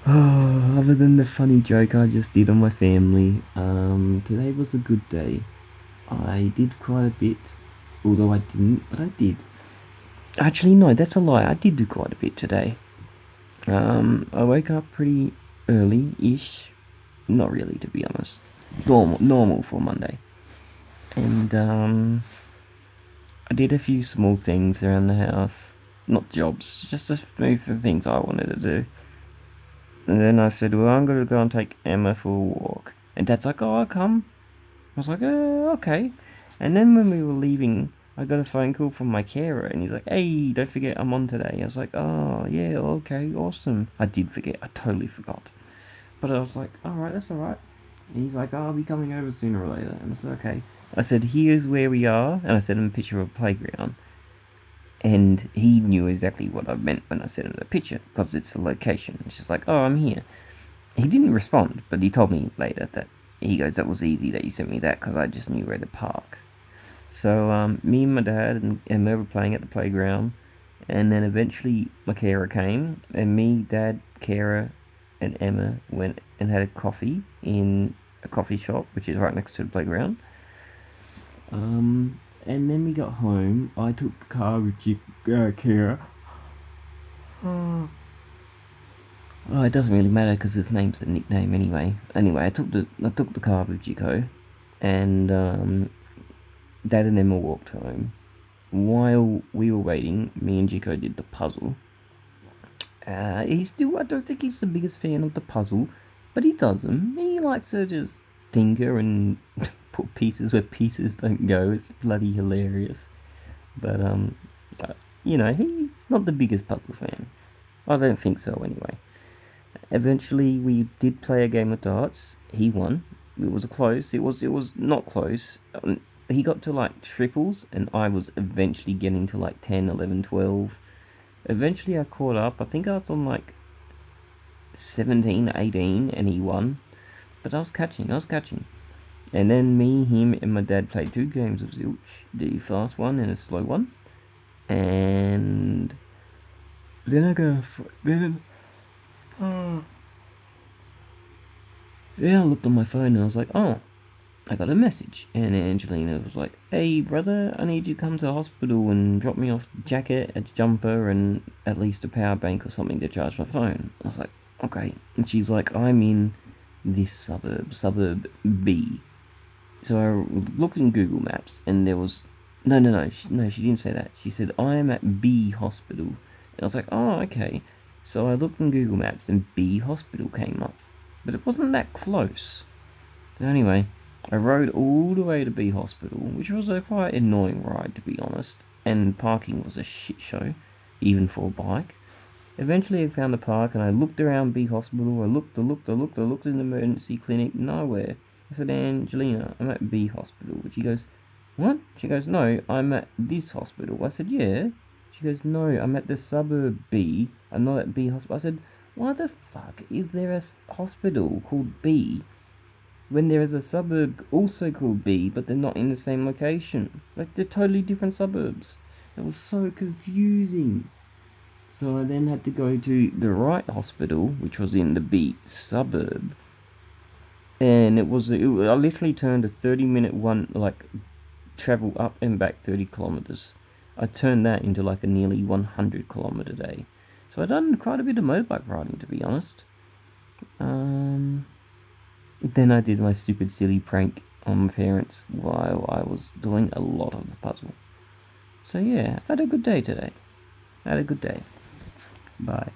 Oh, other than the funny joke I just did on my family, today was a good day. I did quite a bit, although I didn't, but I did. Actually, no, that's a lie. I did do quite a bit today. I woke up pretty early-ish. Not really, to be honest. Normal for Monday. And I did a few small things around the house. Not jobs, just a few things I wanted to do. And then I said, well, I'm going to go and take Emma for a walk. And Dad's like, oh, I'll come. I was like, okay. And then when we were leaving, I got a phone call from my carer, and he's like, hey, don't forget I'm on today. I was like, oh, yeah, okay, awesome. I did forget. I totally forgot. But I was like, alright, that's alright. And he's like, oh, I'll be coming over sooner or later. And I said, okay. I said, here's where we are. And I sent him a picture of a playground. And he knew exactly what I meant when I sent him the picture, because it's a location. It's just like, oh, I'm here. He didn't respond, but he told me later that he goes, that was easy that you sent me that because I just knew where to park. So me and my dad and Emma were playing at the playground, and then eventually my carer came, and me, dad, carer, and Emma went and had a coffee in a coffee shop, which is right next to the playground. And then we got home. I took the car with Kira. Oh, it doesn't really matter because his name's the nickname anyway. Anyway, I took the car with Jiko, and Dad and Emma walked home. While we were waiting, me and Jiko did the puzzle. I don't think he's the biggest fan of the puzzle, but he does them. He likes to just tinker and put pieces where pieces don't go. It's bloody hilarious. But uh, he's not the biggest puzzle fan. I don't think so anyway. Eventually, we did play a game of darts. He won. It was close. It was not close. He got to like triples, and I was eventually getting to like 10, 11, 12. Eventually, I caught up. I think I was on like 17, 18, and he won. But I was catching. I was catching. And then me, him, and my dad played two games of Zilch, the fast one and a slow one. And then I go. Then Yeah, I looked on my phone and I was like, oh, I got a message. And Angelina was like, hey, brother, I need you to come to the hospital and drop me off a jacket, a jumper, and at least a power bank or something to charge my phone. I was like, okay. And she's like, I'm in this suburb B. So I looked in Google Maps and there was. No, she didn't say that. She said, I am at B hospital. And I was like, oh, okay. So I looked in Google Maps and B hospital came up. But it wasn't that close. So anyway, I rode all the way to B hospital, which was a quite annoying ride to be honest. And parking was a shit show, even for a bike. Eventually I found a park and I looked around B hospital. I looked in the emergency clinic, nowhere. I said, Angelina, I'm at B hospital. She goes, what? She goes, no, I'm at this hospital. I said, yeah. She goes, no, I'm at the suburb B. I'm not at B hospital. I said, why the fuck is there a hospital called B when there is a suburb also called B, but they're not in the same location? Like, they're totally different suburbs. It was so confusing. So I then had to go to the right hospital, which was in the B suburb. And I literally turned a 30-minute one, like, travel up and back 30 kilometers. I turned that into like a nearly 100-kilometer day. So I done quite a bit of motorbike riding, to be honest. Um, then I did my stupid, silly prank on my parents while I was doing a lot of the puzzle. So yeah, I had a good day today. I had a good day. Bye.